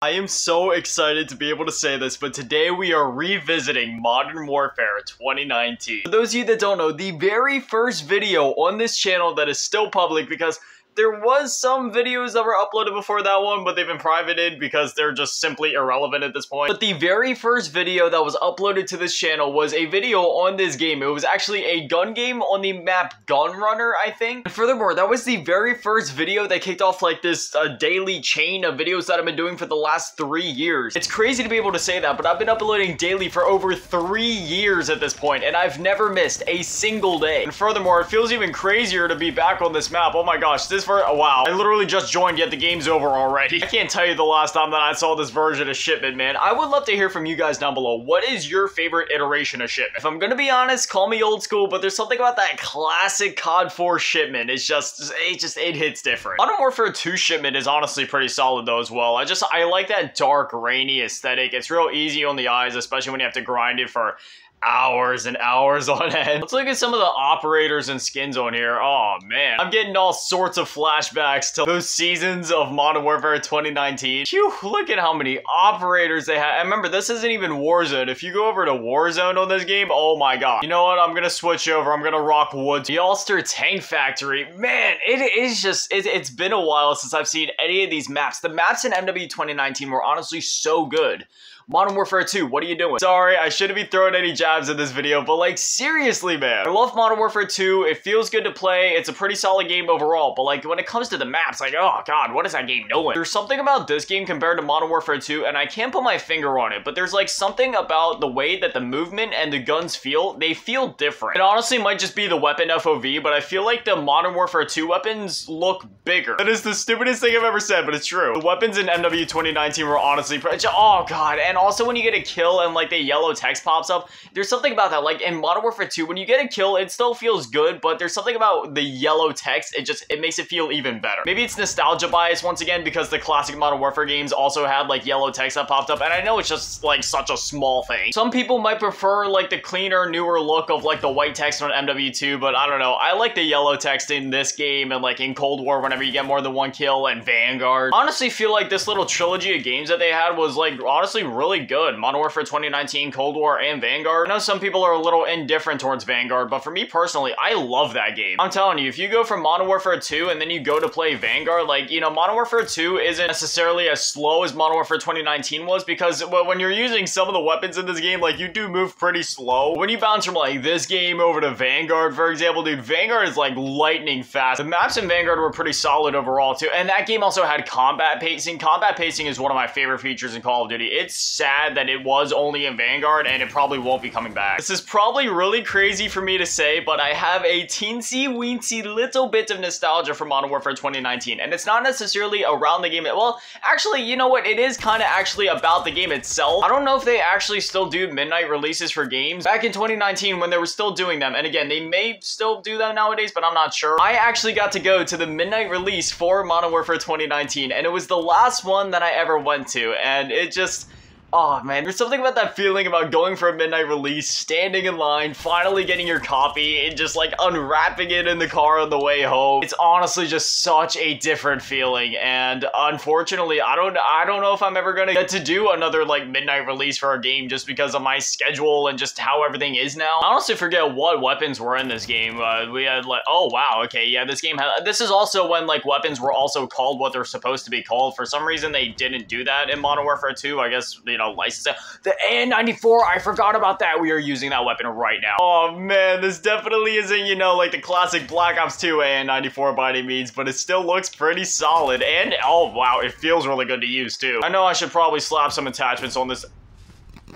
I am so excited to be able to say this, but today we are revisiting Modern Warfare 2019. For those of you that don't know, the very first video on this channel that is still public, because there was some videos that were uploaded before that one, but they've been privated because they're just simply irrelevant at this point. But the very first video that was uploaded to this channel was a video on this game. It was actually a gun game on the map Gunrunner, I think. And furthermore, that was the very first video that kicked off like this daily chain of videos that I've been doing for the last 3 years. It's crazy to be able to say that, but I've been uploading daily for over 3 years at this point, and I've never missed a single day. And furthermore, it feels even crazier to be back on this map. Oh my gosh, wow, I literally just joined, yet the game's over already. I can't tell you the last time that I saw this version of Shipment, man. I would love to hear from you guys down below. What is your favorite iteration of Shipment? If I'm gonna be honest, call me old school, but there's something about that classic COD 4 Shipment. It hits different. Modern Warfare 2 Shipment is honestly pretty solid though as well. I like that dark, rainy aesthetic. It's real easy on the eyes, especially when you have to grind it for hours and hours on end. Let's look at some of the operators and skins on here. Oh man, I'm getting all sorts of flashbacks to those seasons of Modern Warfare 2019. Phew, look at how many operators they have. And remember, this isn't even Warzone. If you go over to Warzone on this game, oh my god. You know what? I'm gonna switch over. I'm gonna rock Woods. The Ulster Tank Factory. Man, it's been a while since I've seen any of these maps. The maps in MW 2019 were honestly so good. Modern Warfare 2, what are you doing? Sorry, I shouldn't be throwing any jabs in this video, but like, seriously, man. I love Modern Warfare 2, it feels good to play, it's a pretty solid game overall, but like, when it comes to the maps, like, oh god, what is that game doing? There's something about this game compared to Modern Warfare 2, and I can't put my finger on it, but there's like something about the way that the movement and the guns feel, they feel different. It honestly might just be the weapon FOV, but I feel like the Modern Warfare 2 weapons look bigger. That is the stupidest thing I've ever said, but it's true. The weapons in MW 2019 were honestly, oh god, and also when you get a kill and like the yellow text pops up, there's something about that. Like in Modern Warfare 2, when you get a kill, it still feels good, but there's something about the yellow text, it makes it feel even better. Maybe it's nostalgia bias once again, because the classic Modern Warfare games also had like yellow text that popped up, and I know it's just like such a small thing. Some people might prefer like the cleaner, newer look of like the white text on MW2, but I don't know. I like the yellow text in this game and like in Cold War whenever you get more than one kill, and Vanguard. Honestly feel like this little trilogy of games that they had was like honestly really good. Modern Warfare 2019, Cold War, and Vanguard. I know some people are a little indifferent towards Vanguard, but for me personally, I love that game. I'm telling you, if you go from Modern Warfare 2 and then you go to play Vanguard, like, you know, Modern Warfare 2 isn't necessarily as slow as Modern Warfare 2019 was, because when you're using some of the weapons in this game, like, you do move pretty slow. When you bounce from, like, this game over to Vanguard, for example, dude, Vanguard is, like, lightning fast. The maps in Vanguard were pretty solid overall, too, and that game also had combat pacing. Combat pacing is one of my favorite features in Call of Duty. It's sad that it was only in Vanguard, and it probably won't be coming back. This is probably really crazy for me to say, but I have a teensy-weensy little bit of nostalgia for Modern Warfare 2019, and it's not necessarily around the game. Well, actually, you know what? It is kind of actually about the game itself. I don't know if they actually still do midnight releases for games. Back in 2019, when they were still doing them, and again, they may still do them nowadays, but I'm not sure. I actually got to go to the midnight release for Modern Warfare 2019, and it was the last one that I ever went to, and it just... oh man, there's something about that feeling about going for a midnight release, standing in line, finally getting your copy, and just like unwrapping it in the car on the way home. It's honestly just such a different feeling, and unfortunately, I don't know if I'm ever gonna get to do another like midnight release for a game just because of my schedule and just how everything is now. I honestly forget what weapons were in this game. We had like, oh wow, okay, yeah, this game had, this is also when like weapons were also called what they're supposed to be called. For some reason, they didn't do that in Modern Warfare 2, I guess, you know, license it. The AN-94, I forgot about that. We are using that weapon right now. Oh man, this definitely isn't, you know, like the classic Black Ops 2 AN-94 by any means, but it still looks pretty solid, and oh wow, it feels really good to use too. I know I should probably slap some attachments on this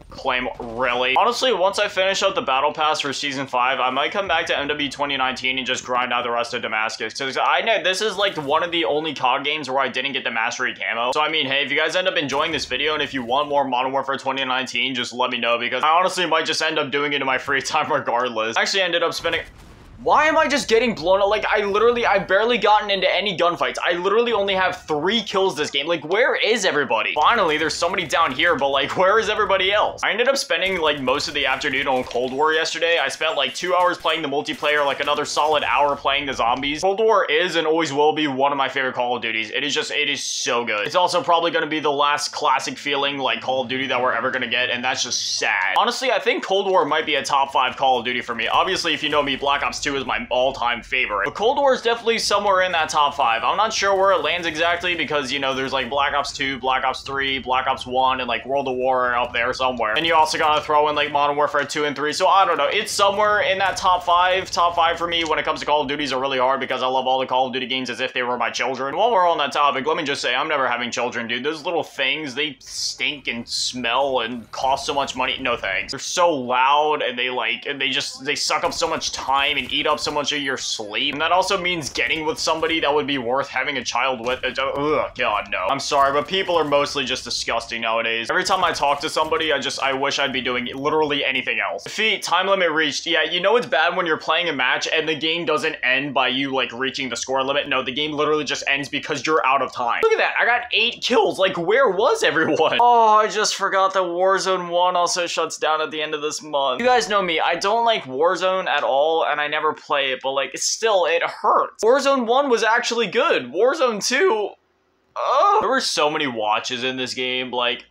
claim, really. Honestly, once I finish up the battle pass for season 5, I might come back to MW 2019 and just grind out the rest of Damascus, because I know this is like one of the only COD games where I didn't get the mastery camo. So I mean, hey, if you guys end up enjoying this video and if you want more Modern Warfare 2019, just let me know, because I honestly might just end up doing it in my free time regardless. I actually ended up spending Why am I just getting blown up? Like, I've barely gotten into any gunfights. I literally only have 3 kills this game. Like, where is everybody? Finally, there's somebody down here, but like, where is everybody else? I ended up spending like most of the afternoon on Cold War yesterday. I spent like 2 hours playing the multiplayer, like another solid hour playing the zombies. Cold War is and always will be one of my favorite Call of Duties. It is so good. It's also probably gonna be the last classic feeling like Call of Duty that we're ever gonna get, and that's just sad. Honestly, I think Cold War might be a top 5 Call of Duty for me. Obviously, if you know me, Black Ops 2 is my all-time favorite. But Cold War is definitely somewhere in that top 5. I'm not sure where it lands exactly because, you know, there's like Black Ops 2, Black Ops 3, Black Ops 1, and like World of War are up there somewhere. And you also gotta throw in like Modern Warfare 2 and 3, so I don't know. It's somewhere in that top 5. Top 5 for me when it comes to Call of Duties are really hard because I love all the Call of Duty games as if they were my children. And while we're on that topic, let me just say, I'm never having children, dude. Those little things, they stink and smell and cost so much money. No thanks. They're so loud and they suck up so much time and eat up so much of your sleep. And that also means getting with somebody that would be worth having a child with. Ugh, God, no. I'm sorry, but people are mostly just disgusting nowadays. Every time I talk to somebody, I wish I'd be doing literally anything else. Defeat, time limit reached. Yeah, you know it's bad when you're playing a match and the game doesn't end by you, like, reaching the score limit. No, the game literally just ends because you're out of time. Look at that, I got 8 kills. Like, where was everyone? Oh, I just forgot that Warzone 1 also shuts down at the end of this month. You guys know me, I don't like Warzone at all, and I never play it, but, like, still, it hurts. Warzone 1 was actually good. Warzone 2... there were so many watches in this game. Like,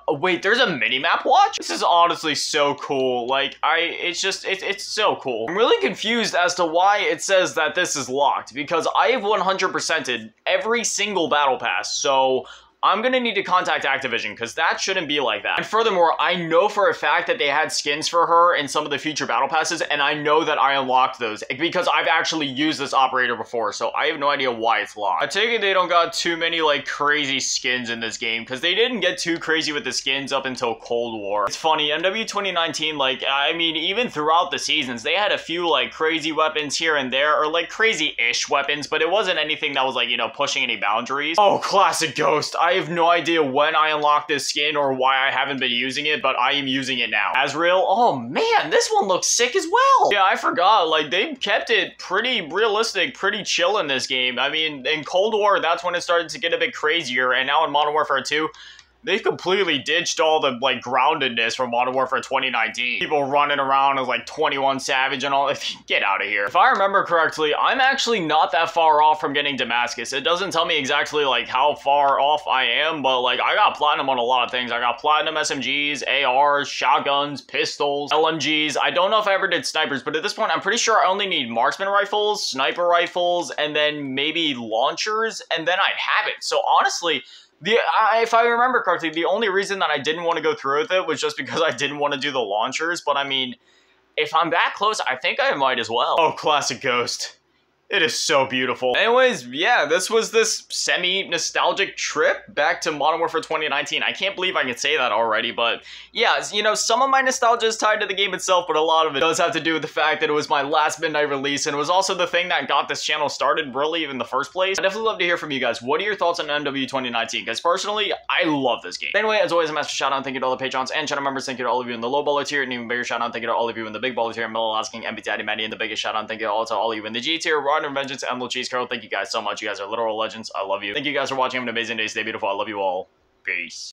wait, there's a minimap watch? This is honestly so cool. Like, it's so cool. I'm really confused as to why it says that this is locked, because I have 100%ed every single battle pass, so I'm gonna need to contact Activision because that shouldn't be like that. And furthermore, I know for a fact that they had skins for her in some of the future battle passes, and I know that I unlocked those because I've actually used this operator before, so I have no idea why it's locked. I take it they don't got too many like crazy skins in this game because they didn't get too crazy with the skins up until Cold War. It's funny, MW 2019, like, I mean, even throughout the seasons, they had a few like crazy weapons here and there, or like crazy-ish weapons, but it wasn't anything that was like, you know, pushing any boundaries. Oh, classic Ghost. I have no idea when I unlocked this skin or why I haven't been using it, but I am using it now. Azrael, oh man, this one looks sick as well. Yeah, I forgot, like, they kept it pretty realistic, pretty chill in this game. I mean, in Cold War, that's when it started to get a bit crazier, and now in Modern Warfare 2, they've completely ditched all the, like, groundedness from Modern Warfare 2019. People running around as, like, 21 Savage and all. Get out of here. If I remember correctly, I'm actually not that far off from getting Damascus. It doesn't tell me exactly, like, how far off I am, but, like, I got platinum on a lot of things. I got platinum SMGs, ARs, shotguns, pistols, LMGs. I don't know if I ever did snipers, but at this point, I'm pretty sure I only need marksman rifles, sniper rifles, and then maybe launchers, and then I'd have it. So, honestly, if I remember correctly, the only reason that I didn't want to go through with it was just because I didn't want to do the launchers, but I mean, if I'm that close, I think I might as well. Oh, classic Ghost. It is so beautiful. Anyways, yeah, this was this semi-nostalgic trip back to Modern Warfare 2019. I can't believe I can say that already, but yeah, you know, some of my nostalgia is tied to the game itself, but a lot of it does have to do with the fact that it was my last midnight release, and it was also the thing that got this channel started really in the first place. I'd definitely love to hear from you guys. What are your thoughts on MW 2019? Because personally, I love this game. Anyway, as always, a massive shout out and thank you to all the Patrons and channel members. Thank you to all of you in the low baller tier, and even bigger shout out and thank you to all of you in the big baller tier, Mel asking, MB Daddy Maddie, and the biggest shout out and thank you to all of you in the G tier, and Vengeance, Emerald Cheese Carol. Thank you guys so much. You guys are literal legends. I love you. Thank you guys for watching. Have an amazing day. Stay beautiful. I love you all. Peace.